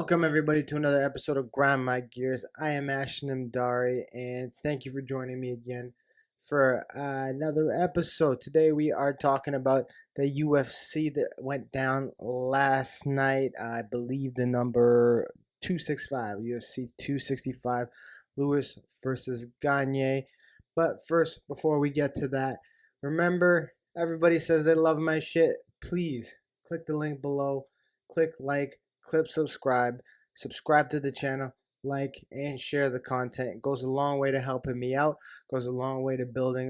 Welcome everybody to another episode of Grind My Gears. I am Ashton Dari, and thank you for joining me again for another episode. Today we are talking about the UFC that went down last night. I believe the number 265, UFC 265, Lewis versus Gagne. But first, before we get to that, remember, everybody says they love my shit. Please click the link below, click like, click subscribe to the channel, like and share the content. It goes a long way to helping me out, goes a long way to building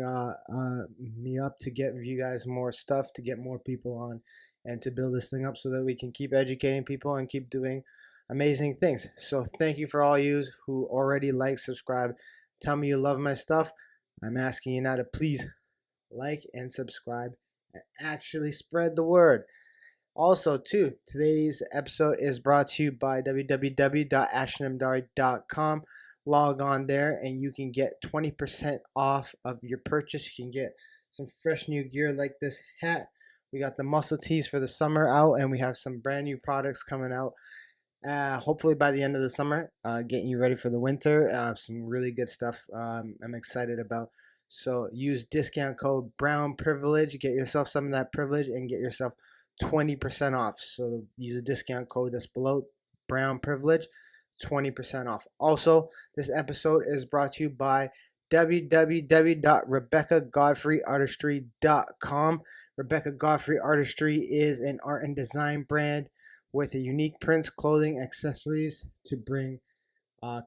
me up to get you guys more stuff, to get more people on, and to build this thing up so that we can keep educating people and keep doing amazing things. So thank you for all you who already like, subscribe, tell me you love my stuff. I'm asking you now to please like and subscribe and actually spread the word. Also, too, today's episode is brought to you by www.ashtonmdari.com. Log on there and you can get 20% off of your purchase. You can get some fresh new gear like this hat. We got the muscle tees for the summer out, and we have some brand new products coming out. Hopefully by the end of the summer, getting you ready for the winter. Some really good stuff I'm excited about. So use discount code Brown Privilege. Get yourself some of that privilege and get yourself 20% off. So use a discount code that's below, Brown Privilege, 20% off. Also, this episode is brought to you by www.rebeccagodfreyartistry.com. Rebecca Godfrey Artistry is an art and design brand with a unique prints, clothing, accessories to bring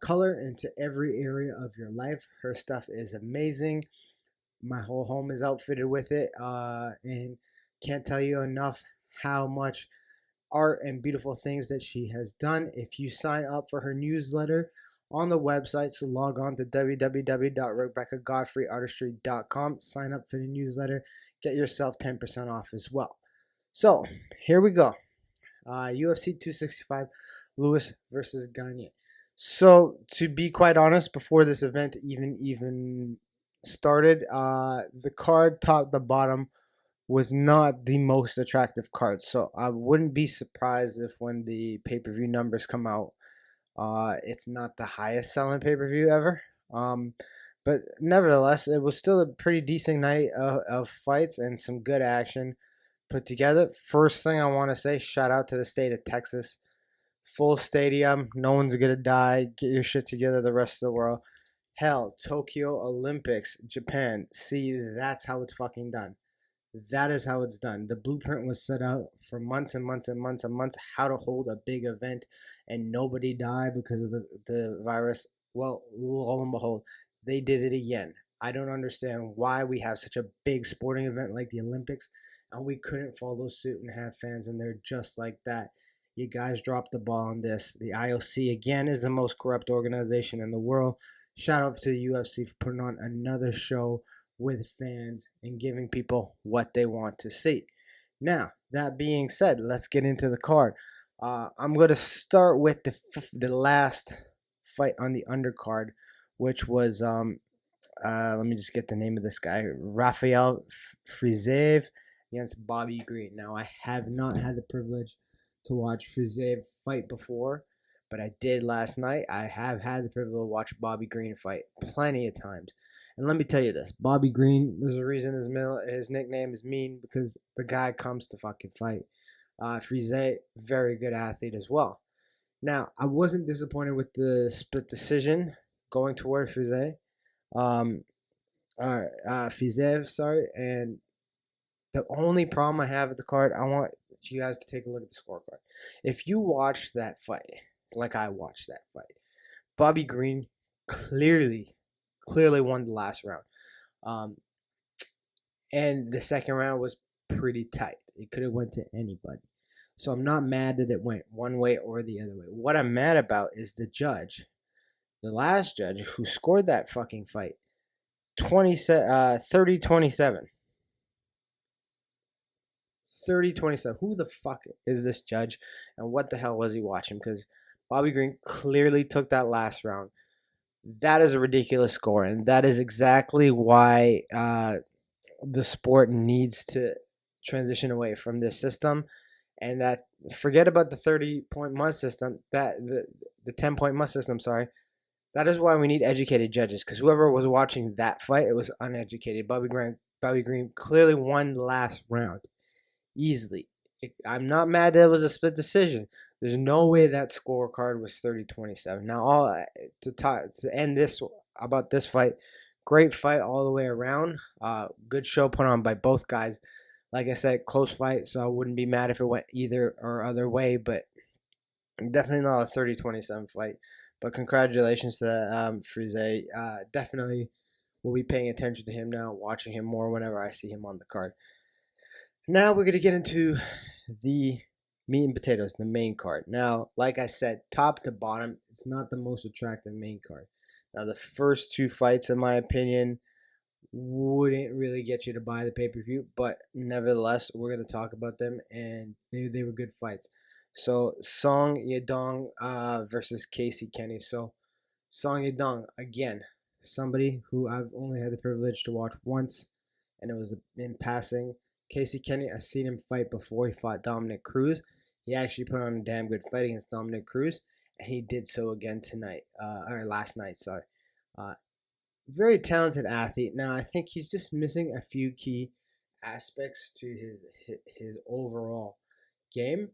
color into every area of your life. Her stuff is amazing. My whole home is outfitted with it, and can't tell you enough how much art and beautiful things that she has done. If you sign up for her newsletter on the website, so log on to www.rebeccagodfreyartistry.com, sign up for the newsletter, get yourself 10% off as well. So here we go. UFC 265, Lewis versus Gagne. So to be quite honest, before this event even started, the card top to bottom was not the most attractive card. So I wouldn't be surprised if when the pay-per-view numbers come out, it's not the highest selling pay-per-view ever. But nevertheless, it was still a pretty decent night of fights and some good action put together. First thing I want to say, shout out to the state of Texas. Full stadium, no one's gonna die. Get your shit together, the rest of the world. Hell, Tokyo Olympics, Japan. See, that's how it's fucking done. That is how it's done. The blueprint was set out for months and months and months and months how to hold a big event and nobody died because of the virus. Well, lo and behold, they did it again. I don't understand why we have such a big sporting event like the Olympics and we couldn't follow suit and have fans in there just like that. You guys dropped the ball on this. The IOC, again, is the most corrupt organization in the world. Shout out to the UFC for putting on another show with fans and giving people what they want to see. Now, that being said, let's get into the card. I'm going to start with the last fight on the undercard, which was, let me just get the name of this guy, Rafael Fiziev against Bobby Green. Now, I have not had the privilege to watch Fiziev fight before, but I did last night. I have had the privilege to watch Bobby Green fight plenty of times. And let me tell you this, Bobby Green, there's a reason his nickname is Mean, because the guy comes to fucking fight. Fiziev, very good athlete as well. Now, I wasn't disappointed with the split decision going toward Fiziev. Fiziev, sorry. And the only problem I have with the card, I want you guys to take a look at the scorecard. If you watch that fight, like I watched that fight, Bobby Green clearly won the last round. And the second round was pretty tight. It could have went to anybody. So I'm not mad that it went one way or the other way. What I'm mad about is the judge, the last judge who scored that fucking fight, 30-27. 30-27. Who the fuck is this judge, and what the hell was he watching? Because Bobby Green clearly took that last round. That is a ridiculous score, and that is exactly why the sport needs to transition away from this system and that forget about the 30-point must system, that the 10-point must system, sorry. That is why we need educated judges, because whoever was watching that fight, it was uneducated. Bobby Green clearly won the last round easily. I'm not mad that it was a split decision. There's no way that scorecard was 30-27. Now, to end this about this fight, great fight all the way around. Good show put on by both guys. Like I said, close fight, so I wouldn't be mad if it went either or other way, but definitely not a 30-27 fight. But congratulations to Frise. Definitely will be paying attention to him now, watching him more whenever I see him on the card. Now we're going to get into the meat and potatoes, the main card. Now, like I said, top to bottom, it's not the most attractive main card. Now, the first two fights, in my opinion, wouldn't really get you to buy the pay-per-view, but nevertheless, we're going to talk about them, and they were good fights. So, Song Yadong versus Casey Kenny. So, Song Yadong, again, somebody who I've only had the privilege to watch once, and it was in passing. Casey Kenny, I've seen him fight before. He fought Dominic Cruz. He actually put on a damn good fight against Dominic Cruz, and he did so again tonight, or last night, sorry. Very talented athlete. Now, I think he's just missing a few key aspects to his overall game,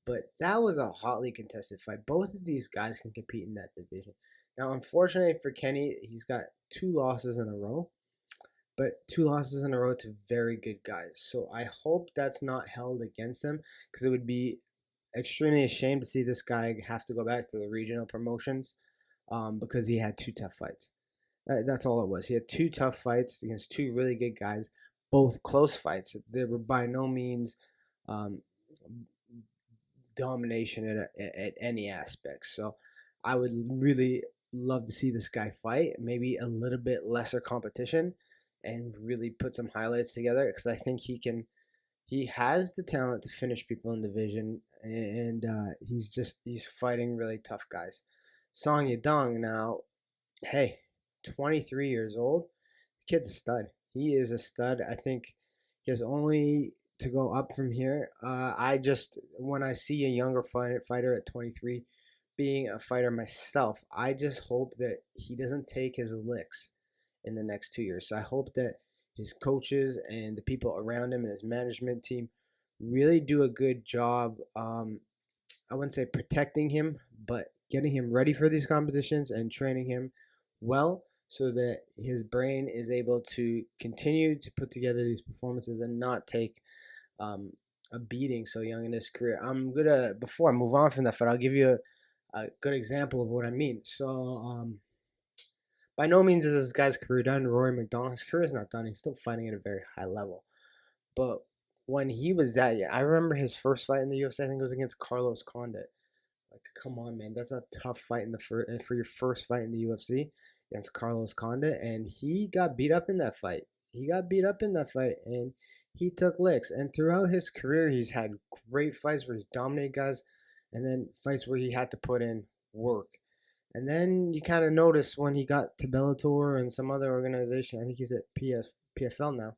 but that was a hotly contested fight. Both of these guys can compete in that division. Now, unfortunately for Kenny, he's got 2 losses in a row, but 2 losses in a row to very good guys. So I hope that's not held against him, because it would be extremely ashamed to see this guy have to go back to the regional promotions because he had 2 tough fights. That's all it was. He had 2 tough fights against 2 really good guys, both close fights. They were by no means domination at any aspect. So I would really love to see this guy fight, maybe a little bit lesser competition, and really put some highlights together, because I think he has the talent to finish people in the division, and he's fighting really tough guys. Song Yadong now, hey, 23 years old. The kid's a stud. He is a stud. I think he has only to go up from here. When I see a younger fighter at 23 being a fighter myself, I just hope that he doesn't take his licks in the next 2 years. So I hope that his coaches and the people around him and his management team really do a good job. I wouldn't say protecting him, but getting him ready for these competitions and training him well, so that his brain is able to continue to put together these performances and not take a beating so young in his career. Before I move on from that fight, I'll give you a good example of what I mean. So, by no means is this guy's career done. Rory McDonald's career is not done. He's still fighting at a very high level. But when he was that young, I remember his first fight in the UFC, I think it was against Carlos Condit. Like, come on, man. That's a tough fight for your first fight in the UFC against Carlos Condit. And he got beat up in that fight. And he took licks. And throughout his career, he's had great fights where he's dominated guys, and then fights where he had to put in work. And then you kind of notice when he got to Bellator and some other organization, I think he's at PFL now,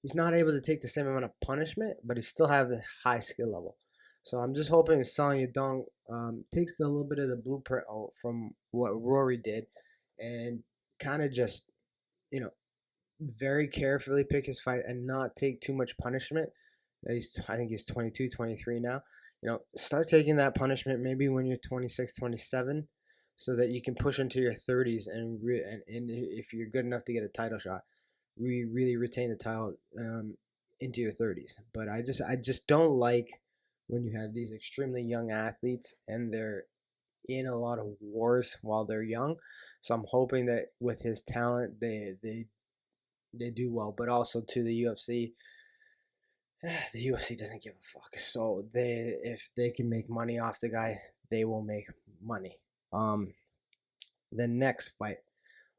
he's not able to take the same amount of punishment, but he still have the high skill level. So I'm just hoping Song Yadong takes a little bit of the blueprint from what Rory did, and kind of just, very carefully pick his fight and not take too much punishment. I think he's 22, 23 now. Start taking that punishment maybe when you're 26, 27, so that you can push into your 30s and if you're good enough to get a title shot, really retain the title into your 30s. But I just don't like when you have these extremely young athletes and they're in a lot of wars while they're young. So I'm hoping that with his talent, they do well. But also to the UFC doesn't give a fuck. So if they can make money off the guy, they will make money. The next fight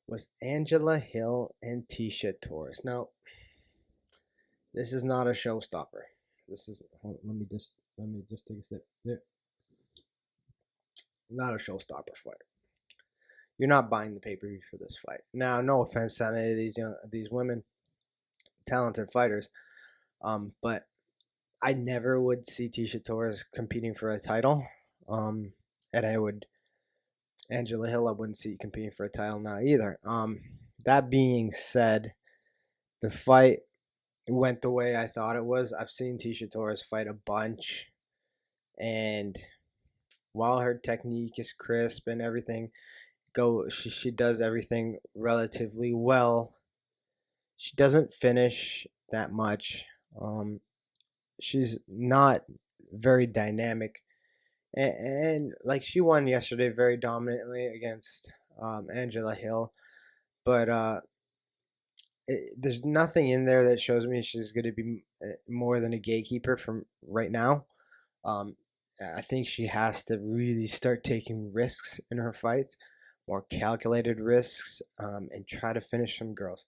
was Angela Hill and Tisha Torres. Now, this is not a showstopper. Let me just take a sip. Yeah. Not a showstopper fight. You're not buying the pay-per-view for this fight. Now, no offense to any of these women, talented fighters, but I never would see Tisha Torres competing for a title. And Angela Hill, I wouldn't see competing for a title now either. That being said, the fight went the way I thought it was. I've seen Tisha Torres fight a bunch, and while her technique is crisp and everything, she does everything relatively well. She doesn't finish that much. She's not very dynamic, and like she won yesterday very dominantly against Angela Hill, but there's nothing in there that shows me she's going to be more than a gatekeeper from right now. Um, I think she has to really start taking risks in her fights, more calculated risks, and try to finish some girls,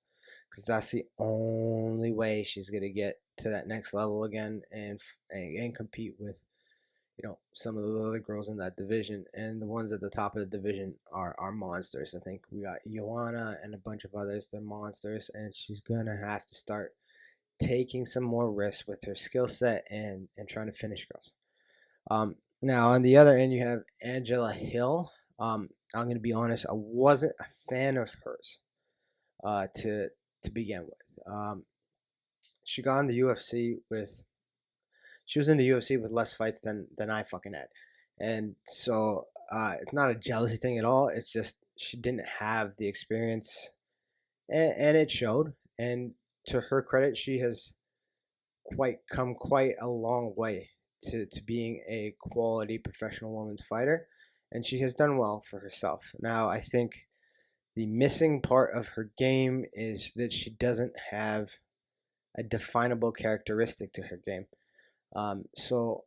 because that's the only way she's going to get to that next level again and compete with some of the other girls in that division, and the ones at the top of the division are monsters. I think we got Joanna and a bunch of others. They're monsters, and she's gonna have to start taking some more risks with her skill set and trying to finish girls. Now on the other end, you have Angela Hill. I'm gonna be honest, I wasn't a fan of hers to begin with. She got in the UFC with She was in the UFC with less fights than I fucking had, and so it's not a jealousy thing at all. It's just she didn't have the experience, and it showed. And to her credit, she has quite a long way to being a quality professional women's fighter, and she has done well for herself. Now, I think the missing part of her game is that she doesn't have a definable characteristic to her game. So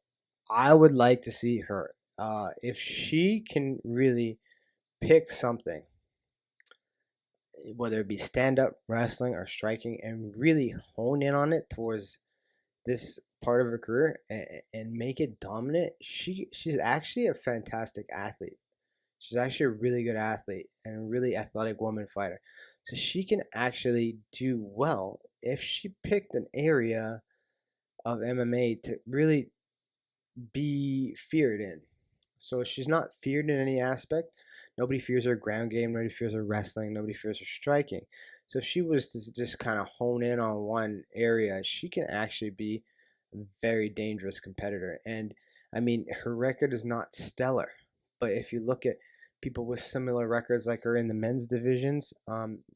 I would like to see her. If she can really pick something, whether it be stand up, wrestling, or striking, and really hone in on it towards this part of her career and make it dominant, she's actually a fantastic athlete. She's actually a really good athlete and a really athletic woman fighter. So she can actually do well if she picked an area of MMA to really be feared in. So she's not feared in any aspect. Nobody fears her ground game. Nobody fears her wrestling. Nobody fears her striking. So if she was to just kind of hone in on one area, she can actually be a very dangerous competitor. And I mean, her record is not stellar, but if you look at people with similar records like her in the men's divisions,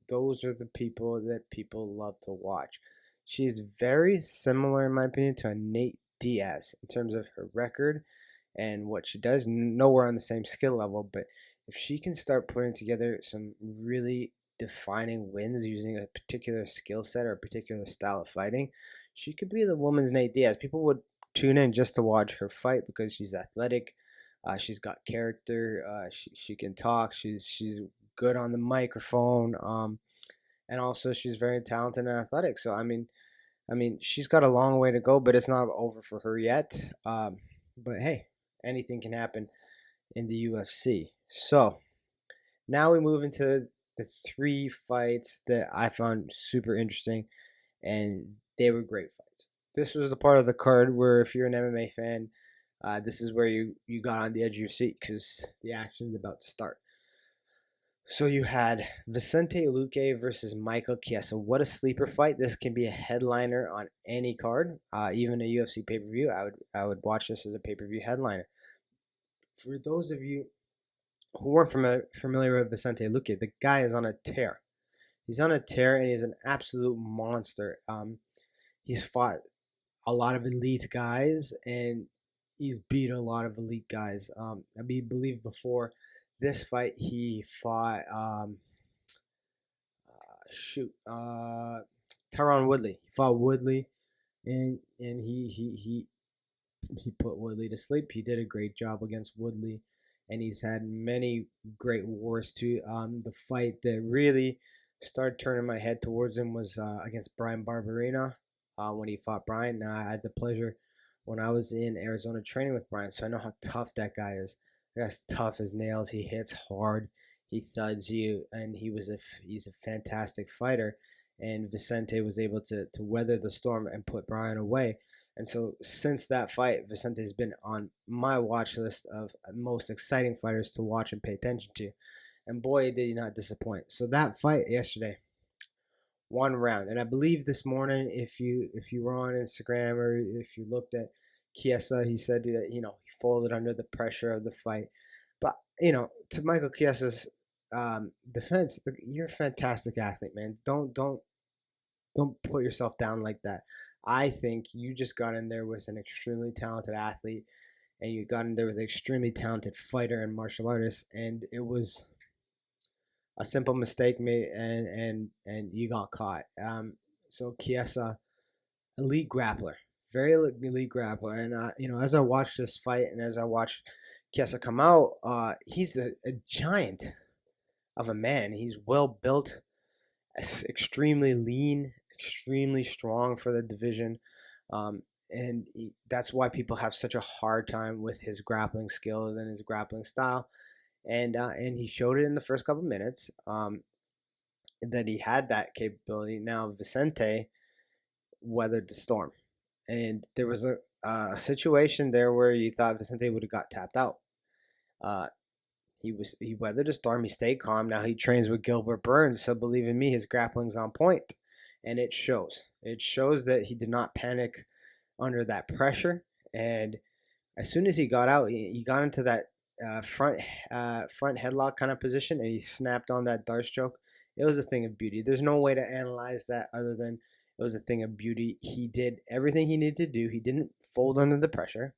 those are the people that people love to watch. She's very similar, in my opinion, to a Nate Diaz in terms of her record and what she does. Nowhere on the same skill level, but if she can start putting together some really defining wins using a particular skill set or a particular style of fighting, she could be the woman's Nate Diaz. People would tune in just to watch her fight because she's athletic. She's got character. She can talk. She's good on the microphone. And also she's very talented and athletic. So I mean, she's got a long way to go, but it's not over for her yet. But hey, anything can happen in the UFC. So now we move into the three fights that I found super interesting, and they were great fights. This was the part of the card where if you're an MMA fan, this is where you got on the edge of your seat because the action's about to start. So you had Vicente Luque versus Michael Chiesa. What a sleeper fight! This can be a headliner on any card, even a UFC pay per view. I would watch this as a pay per view headliner. For those of you who weren't familiar with Vicente Luque, the guy is on a tear. He's on a tear, and he's an absolute monster. He's fought a lot of elite guys, and he's beat a lot of elite guys. I believe before this fight he fought Tyron Woodley. He fought Woodley, and he put Woodley to sleep. He did a great job against Woodley, and he's had many great wars too. The fight that really started turning my head towards him was against Brian Barberena when he fought Brian. Now, I had the pleasure when I was in Arizona training with Brian, so I know how tough that guy is. That guy's tough as nails. He hits hard. He thuds you, and he's a fantastic fighter. And Vicente was able to weather the storm and put Brian away. And so since that fight, Vicente's been on my watch list of most exciting fighters to watch and pay attention to. And boy, did he not disappoint. So that fight yesterday, 1 round. And I believe this morning, if you were on Instagram or if you looked at Chiesa, he said that he folded under the pressure of the fight. But to Michael Chiesa's defense, you're a fantastic athlete, man. Don't put yourself down like that. I think you just got in there with an extremely talented athlete, and you got in there with an extremely talented fighter and martial artist, and it was a simple mistake made, and you got caught. So Chiesa, elite grappler, very elite grappler, and as I watched this fight and as I watched Chiesa come out, he's a giant of a man. He's well built, extremely lean, extremely strong for the division. And that's why people have such a hard time with his grappling skills and his grappling style. And he showed it in the first couple minutes that he had that capability. Now Vicente weathered the storm, and there was a situation there where you thought Vicente would have got tapped out. He weathered the storm. He stayed calm. Now he trains with Gilbert Burns, so believe in me, his grappling's on point, and it shows. It shows that he did not panic under that pressure. And as soon as he got out, he got into that front headlock kind of position, and he snapped on that dart stroke. It was a thing of beauty. There's no way to analyze that other than it was a thing of beauty. He did everything he needed to do. He didn't fold under the pressure.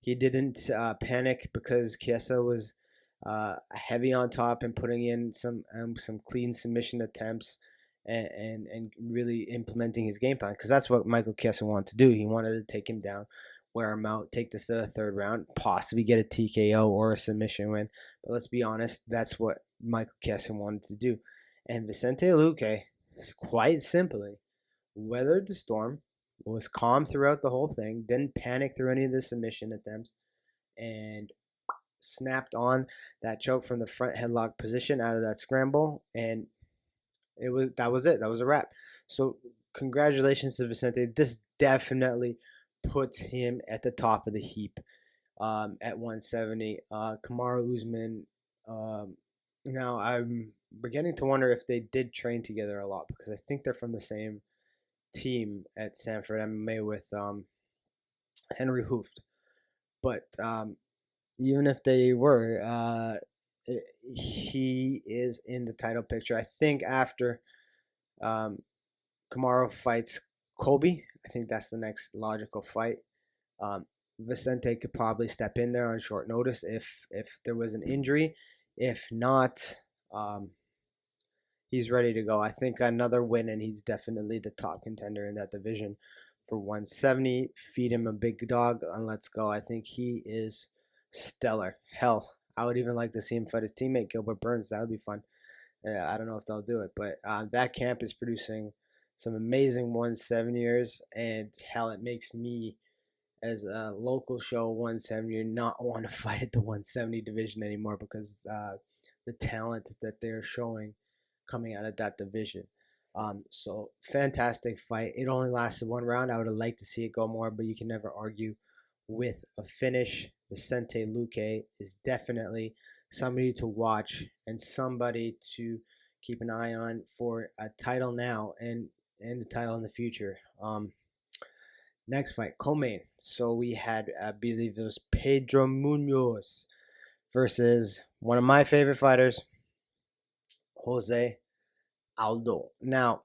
He didn't panic because Chiesa was heavy on top and putting in some clean submission attempts and really implementing his game plan, because that's what Michael Chiesa wanted to do. He wanted to take him down, wear him out, take this to the third round, possibly get a TKO or a submission win. But let's be honest, that's what Michael Chiesa wanted to do. And Vicente Luque, quite simply, weathered the storm, was calm throughout the whole thing, didn't panic through any of the submission attempts, and snapped on that choke from the front headlock position out of that scramble, and that was it. That was a wrap. So congratulations to Vicente. This definitely puts him at the top of the heap at 170. Kamaru Usman. Now I'm beginning to wonder if they did train together a lot, because I think they're from the same team at Sanford MMA with Henry Hooft. But even if they were, he is in the title picture. I think after Kamaru fights Colby, I think that's the next logical fight. Vicente could probably step in there on short notice if there was an injury. If not, he's ready to go. I think another win, and he's definitely the top contender in that division for 170. Feed him a big dog and let's go. I think he is stellar. Hell, I would even like to see him fight his teammate Gilbert Burns. That would be fun. I don't know if they'll do it, but that camp is producing some amazing 170ers, and hell, it makes me, as a local show 170, not want to fight at the 170 division anymore, because the talent that they're showing coming out of that division. So fantastic fight. It only lasted 1 round. I would have liked to see it go more, but you can never argue with a finish. Vicente Luque is definitely somebody to watch and somebody to keep an eye on for a title now and the title in the future. Next fight, co-main. So we had, I believe it was Pedro Munoz versus one of my favorite fighters, Jose Aldo. Now,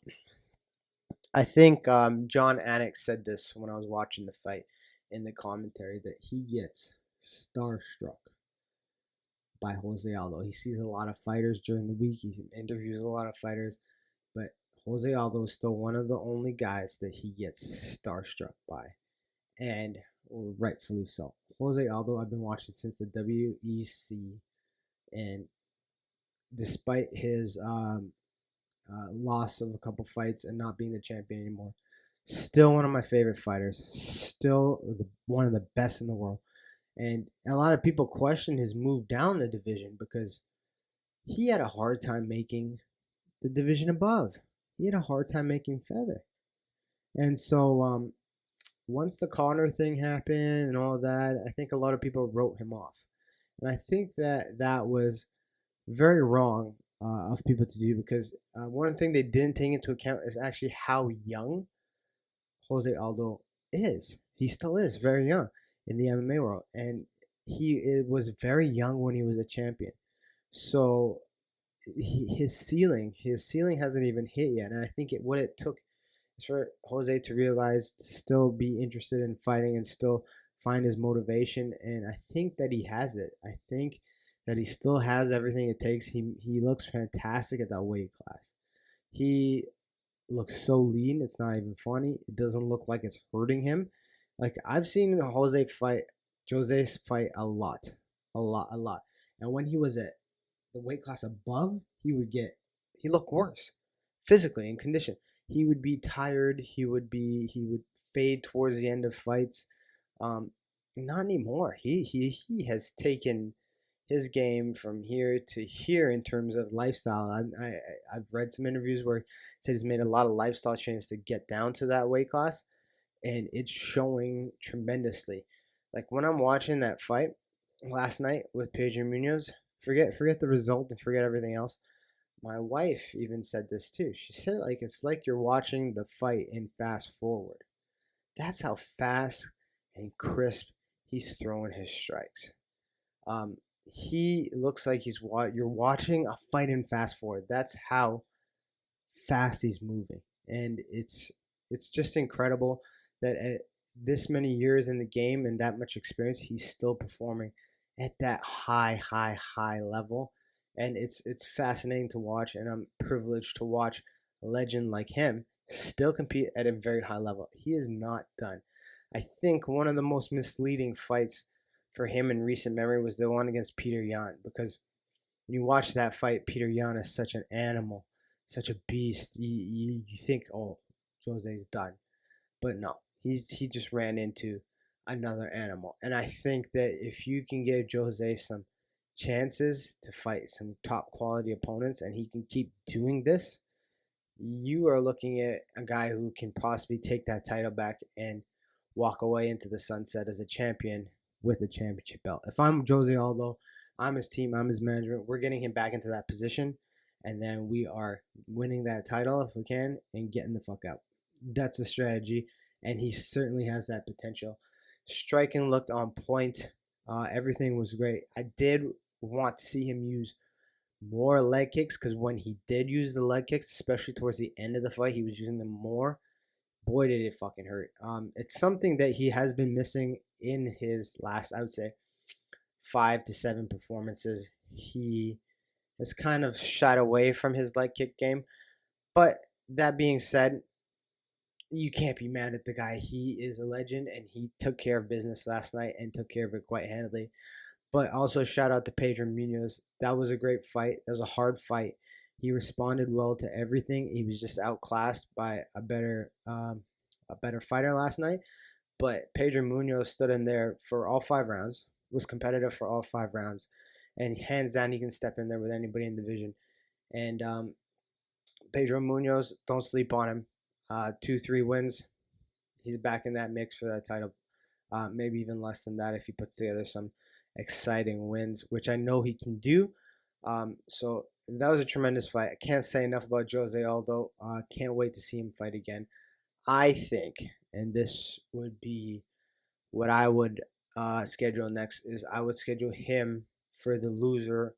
I think John Anik said this when I was watching the fight in the commentary, that he gets starstruck by Jose Aldo. He sees a lot of fighters during the week. He interviews a lot of fighters, but Jose Aldo is still one of the only guys that he gets starstruck by, and rightfully so. Jose Aldo, I've been watching since the WEC, and despite his loss of a couple fights and not being the champion anymore, still one of my favorite fighters. Still one of the best in the world. And a lot of people question his move down the division because he had a hard time making the division above. He had a hard time making feather. And so once the Connor thing happened and all that, I think a lot of people wrote him off. And I think that that was very wrong of people to do because one thing they didn't take into account is actually how young Jose Aldo is. He still is very young in the MMA world, and was very young when he was a champion. So his ceiling hasn't even hit yet, and I think what it took is for Jose to realize to still be interested in fighting and still find his motivation, and I think that he has it. I think that he still has everything it takes. He looks fantastic at that weight class. He looks so lean, it's not even funny. It doesn't look like it's hurting him. Like I've seen Jose's fight a lot, a lot, a lot. And when he was at the weight class above, he looked worse physically in condition. He would be tired. He would fade towards the end of fights. Um, Not anymore. He has taken his game from here to here in terms of lifestyle. I've read some interviews where he said he's made a lot of lifestyle changes to get down to that weight class, and it's showing tremendously. Like when I'm watching that fight last night with Pedro Munoz, forget the result and forget everything else. My wife even said this too. She said like it's like you're watching the fight in fast forward. That's how fast and crisp he's throwing his strikes. Um, he looks like you're watching a fight in fast forward. That's how fast he's moving, and it's just incredible that at this many years in the game and that much experience, he's still performing at that high level, and it's fascinating to watch. And I'm privileged to watch a legend like him still compete at a very high level. He is not done. I think one of the most misleading fights for him in recent memory was the one against Peter Yan, because when you watch that fight, Peter Yan is such an animal, such a beast. You think, oh, Jose's done. But no, he just ran into another animal. And I think that if you can give Jose some chances to fight some top quality opponents and he can keep doing this, you are looking at a guy who can possibly take that title back and walk away into the sunset as a champion with a championship belt. If I'm Jose Aldo, I'm his team, I'm his management, we're getting him back into that position, and then we are winning that title if we can and getting the fuck out. That's the strategy, and he certainly has that potential. Striking looked on point. Everything was great. I did want to see him use more leg kicks, because when he did use the leg kicks, especially towards the end of the fight, he was using them more. Boy, did it fucking hurt. It's something that he has been missing in his last, I would say, 5 to 7 performances. He has kind of shied away from his leg kick game. But that being said, you can't be mad at the guy. He is a legend, and he took care of business last night and took care of it quite handily. But also shout out to Pedro Munoz. That was a great fight. That was a hard fight. He responded well to everything. He was just outclassed by a better fighter last night. But Pedro Munoz stood in there for all 5 rounds, was competitive for all 5 rounds, and hands down he can step in there with anybody in the division. And Pedro Munoz, don't sleep on him. 2-3 wins, he's back in that mix for that title. Maybe even less than that if he puts together some exciting wins, which I know he can do. So that was a tremendous fight. I can't say enough about Jose Aldo. Can't wait to see him fight again. I think, and this would be what I would schedule next, is I would schedule him for the loser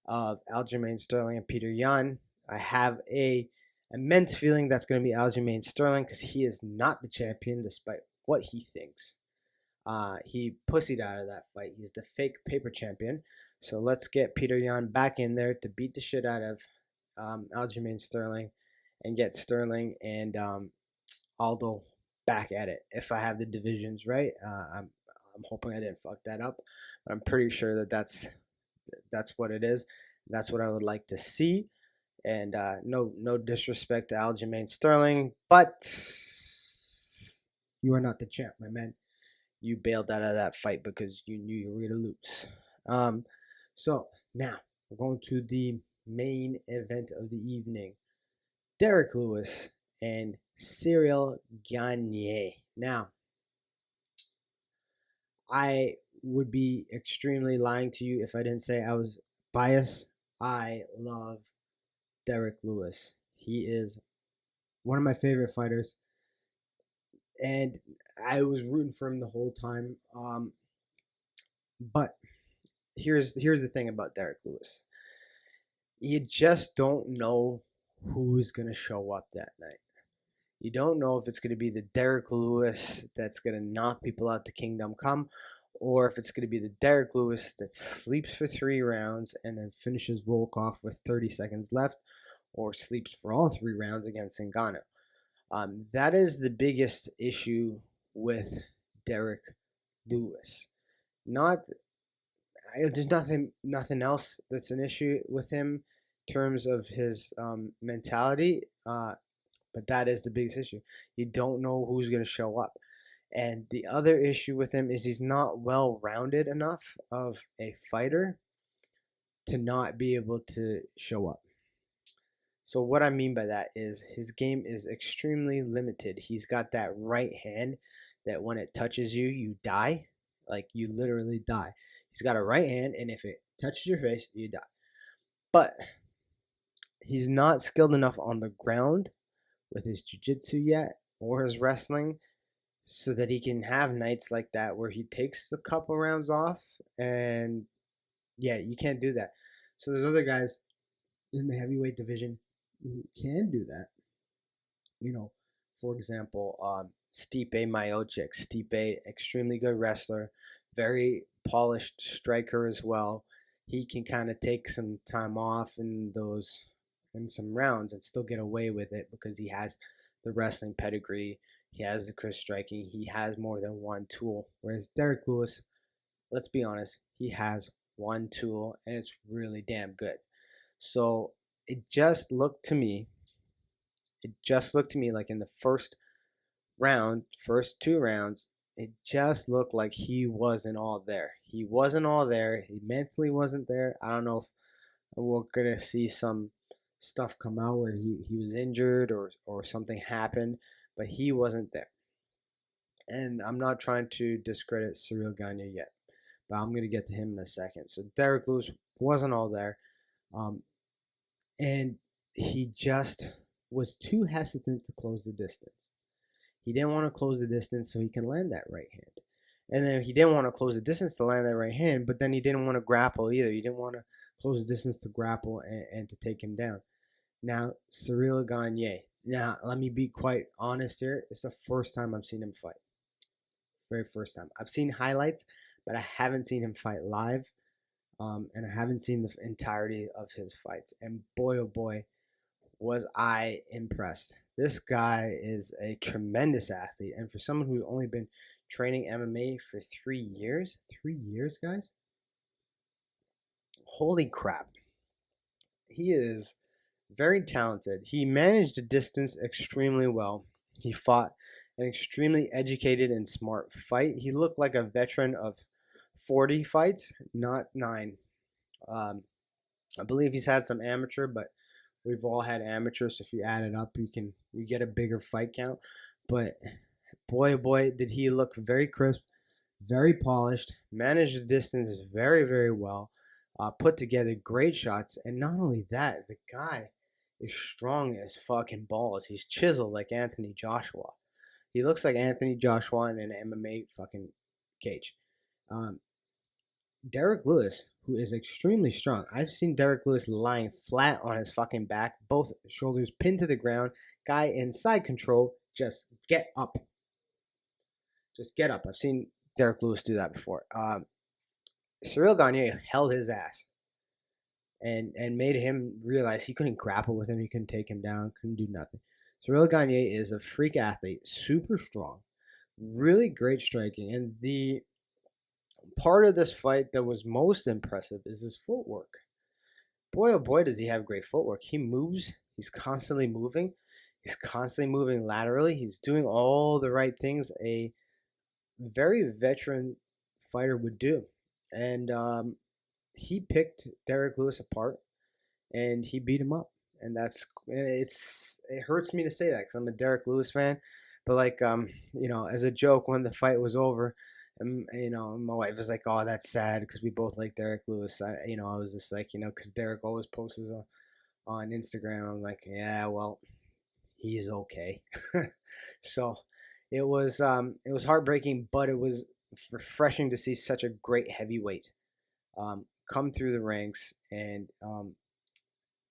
of Aljamain Sterling and Peter Yan. I have a immense feeling that's going to be Aljamain Sterling, because he is not the champion despite what he thinks. He pussied out of that fight. He's the fake paper champion. So let's get Peter Yan back in there to beat the shit out of Aljamain Sterling and get Sterling and Aldo back at it. If I have the divisions right, I'm hoping I didn't fuck that up, but I'm pretty sure that that's what it is. That's what I would like to see. And no disrespect to Aljamain Sterling, but you are not the champ, my man. You bailed out of that fight because you knew you were going to lose. So now we're going to the main event of the evening. Derek Lewis and Cyril Gagné. Now, I would be extremely lying to you if I didn't say I was biased. I love Derek Lewis. He is one of my favorite fighters, and I was rooting for him the whole time. But here's the thing about Derek Lewis. You just don't know who's gonna show up that night. You don't know if it's gonna be the Derek Lewis that's gonna knock people out to Kingdom Come, or if it's gonna be the Derek Lewis that sleeps for 3 rounds and then finishes Volkov with 30 seconds left, or sleeps for all 3 rounds against Ngannou. That is the biggest issue with Derek Lewis. Not There's nothing else that's an issue with him in terms of his mentality, but that is the biggest issue. You don't know who's going to show up. And the other issue with him is he's not well-rounded enough of a fighter to not be able to show up. So what I mean by that is his game is extremely limited. He's got that right hand that when it touches you, you die. Like, you literally die. He's got a right hand, and if it touches your face, you die. But he's not skilled enough on the ground with his jiu-jitsu yet or his wrestling so that he can have nights like that where he takes a couple rounds off. And yeah, you can't do that. So there's other guys in the heavyweight division who can do that. For example, Stipe Miocic. Stipe, extremely good wrestler, very polished striker as well. He can kind of take some time off in some rounds and still get away with it because he has the wrestling pedigree. He has the crisp striking. He has more than one tool. Whereas Derek Lewis, let's be honest, he has one tool, and it's really damn good. So it just looked to me like in the first 2 rounds, it just looked like he wasn't all there. He wasn't all there. He mentally wasn't there. I don't know if we're going to see some stuff come out where he was injured or something happened, but he wasn't there. And I'm not trying to discredit Ciryl Gane yet, but I'm going to get to him in a second. So Derek Lewis wasn't all there, and he just was too hesitant to close the distance. He didn't want to close the distance so he can land that right hand. And then he didn't want to close the distance to land that right hand, but then he didn't want to grapple either. He didn't want to close the distance to grapple and to take him down. Now, Ciryl Gane. Now, let me be quite honest here. It's the first time I've seen him fight. Very first time. I've seen highlights, but I haven't seen him fight live. And I haven't seen the entirety of his fights. And boy, oh boy, was I impressed. This guy is a tremendous athlete. And for someone who's only been training MMA for 3 years, 3 years, guys? Holy crap. He is very talented. He managed the distance extremely well. He fought an extremely educated and smart fight. He looked like a veteran of 40 fights, not 9. I believe he's had some amateur, but we've all had amateurs. So if you add it up, you get a bigger fight count. But boy, oh boy, did he look very crisp, very polished, managed the distance very, very well, put together great shots. And not only that, the guy is strong as fucking balls. He's chiseled like Anthony Joshua. He looks like Anthony Joshua in an MMA fucking cage. Derek Lewis, who is extremely strong. I've seen Derek Lewis lying flat on his fucking back, both shoulders pinned to the ground. Guy in side control, just get up. Just get up. I've seen Derek Lewis do that before. Ciryl Gane held his ass and made him realize he couldn't grapple with him. He couldn't take him down. Couldn't do nothing. Ciryl Gane is a freak athlete, super strong, really great striking. And the part of this fight that was most impressive is his footwork. Boy, oh boy, does he have great footwork. He moves. He's constantly moving. He's constantly moving laterally. He's doing all the right things a very veteran fighter would do. And he picked Derek Lewis apart, and he beat him up. And it hurts me to say that because I'm a Derek Lewis fan. But as a joke, when the fight was over, And my wife was like, "Oh, that's sad because we both like Derek Lewis." I was just like, because Derek always posts on Instagram. I'm like, yeah, well, he's okay. So it was heartbreaking, but it was refreshing to see such a great heavyweight come through the ranks and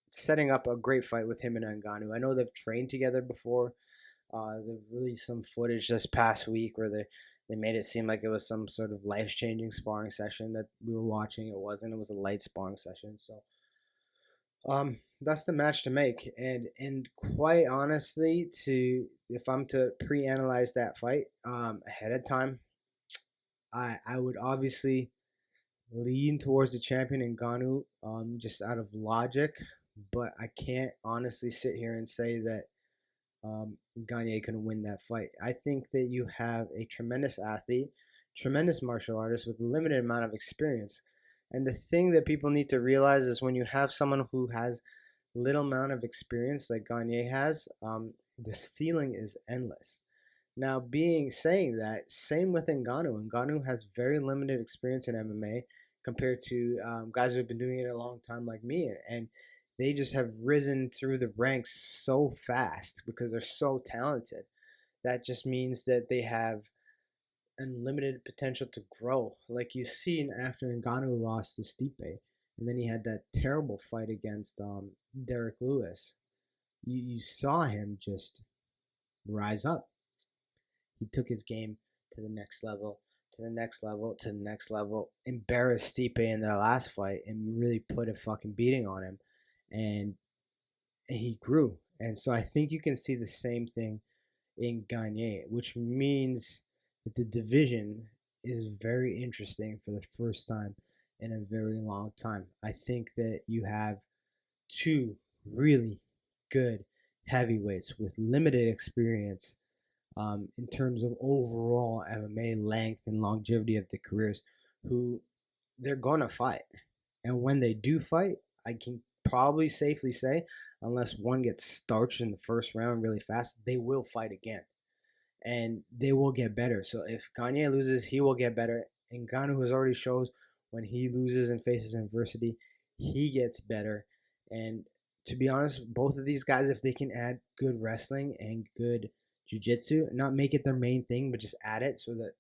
setting up a great fight with him and Ngannou. I know they've trained together before. They've released some footage this past week where they made it seem like it was some sort of life changing sparring session that we were watching. It wasn't. It was a light sparring session. So that's the match to make. And quite honestly, if I'm to pre-analyze that fight ahead of time, I would obviously lean towards the champion Ngannou, just out of logic. But I can't honestly sit here and say that Gagne can win that fight. I think that you have a tremendous athlete, tremendous martial artist with a limited amount of experience. And the thing that people need to realize is when you have someone who has little amount of experience like Gagne has, the ceiling is endless. Now, saying that, same with Ngannou. Ngannou has very limited experience in MMA compared to guys who have been doing it a long time like me, and they just have risen through the ranks so fast because they're so talented. That just means that they have unlimited potential to grow. Like you seen after Ngannou lost to Stipe, and then he had that terrible fight against Derek Lewis. You saw him just rise up. He took his game to the next level, to the next level, to the next level. Embarrassed Stipe in their last fight and really put a fucking beating on him, and he grew. And so I think you can see the same thing in Gagne, which means that the division is very interesting for the first time in a very long time. I think that you have two really good heavyweights with limited experience in terms of overall MMA length and longevity of the careers, who they're going to fight. And when they do fight, I can probably safely say, unless one gets starched in the first round really fast, they will fight again. And they will get better. So if Gagne loses, he will get better. And Ngannou has already shows when he loses and faces adversity, he gets better. And to be honest, both of these guys, if they can add good wrestling and good jiu-jitsu, not make it their main thing, but just add it so that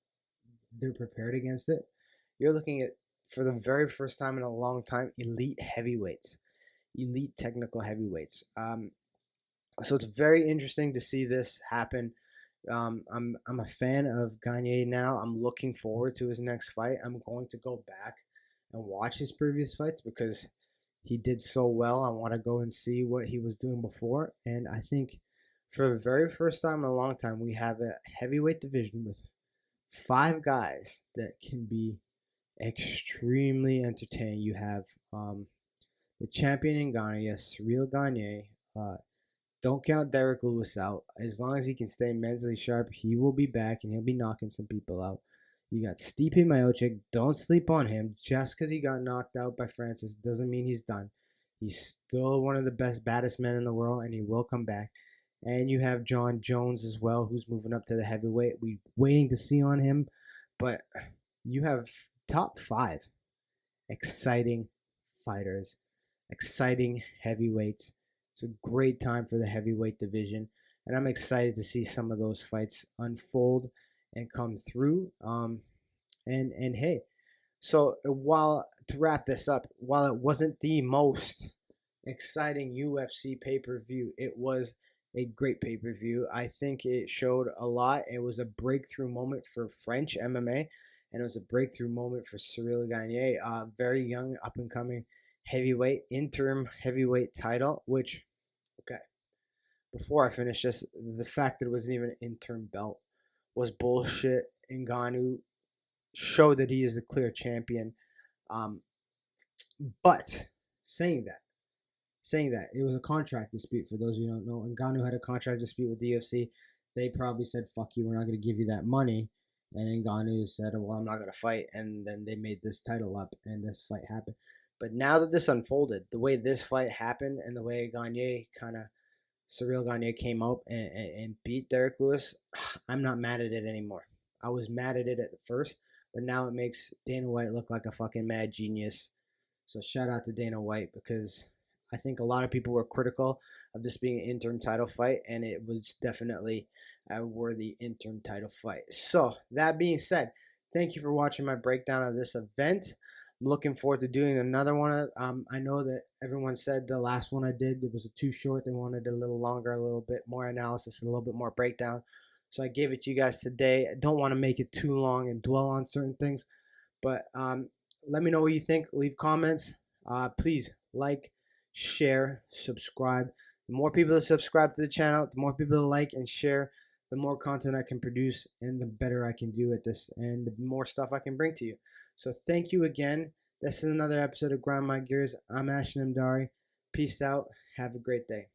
they're prepared against it, you're looking at, for the very first time in a long time, elite heavyweights, elite technical heavyweights. So it's very interesting to see this happen. I'm a fan of Gagne now. I'm looking forward to his next fight. I'm going to go back and watch his previous fights because he did so well. I want to go and see what he was doing before. And I think for the very first time in a long time, we have a heavyweight division with 5 guys that can be extremely entertaining. You have the champion in Ghana, yes, Cyril Gagne. Don't count Derek Lewis out. As long as he can stay mentally sharp, he will be back and he'll be knocking some people out. You got Stipe Miocic. Don't sleep on him. Just because he got knocked out by Francis doesn't mean he's done. He's still one of the baddest men in the world, and he will come back. And you have John Jones as well, who's moving up to the heavyweight. We're waiting to see on him. But you have top 5 exciting fighters, exciting heavyweights. It's a great time for the heavyweight division, and I'm excited to see some of those fights unfold and come through. And hey, so to wrap this up, while it wasn't the most exciting UFC pay-per-view, it was a great pay-per-view. I think it showed a lot. It was a breakthrough moment for French MMA, and it was a breakthrough moment for Cyril Gagne, very young, up-and-coming heavyweight, interim heavyweight title, which, okay, before I finish this, the fact that it wasn't even an interim belt was bullshit. Ngannou showed that he is the clear champion. But saying that, it was a contract dispute for those who don't know. Ngannou had a contract dispute with the UFC. They probably said, fuck you, we're not going to give you that money. And Ngannou said, well, I'm not going to fight. And then they made this title up and this fight happened. But now that this unfolded, the way this fight happened and the way Cyril Gagne came up and beat Derek Lewis, I'm not mad at it anymore. I was mad at it at the first, but now it makes Dana White look like a fucking mad genius. So shout out to Dana White, because I think a lot of people were critical of this being an interim title fight, and it was definitely a worthy interim title fight. So that being said, thank you for watching my breakdown of this event. I'm looking forward to doing another one. I know that everyone said the last one I did, it was too short. They wanted a little longer, a little bit more analysis, and a little bit more breakdown. So I gave it to you guys today. I don't want to make it too long and dwell on certain things, but let me know what you think. Leave comments. Please like, share, subscribe. The more people that subscribe to the channel, the more people that like and share, the more content I can produce and the better I can do at this, and the more stuff I can bring to you. So thank you again. This is another episode of Grind My Gears. I'm Ashton Amdari. Peace out. Have a great day.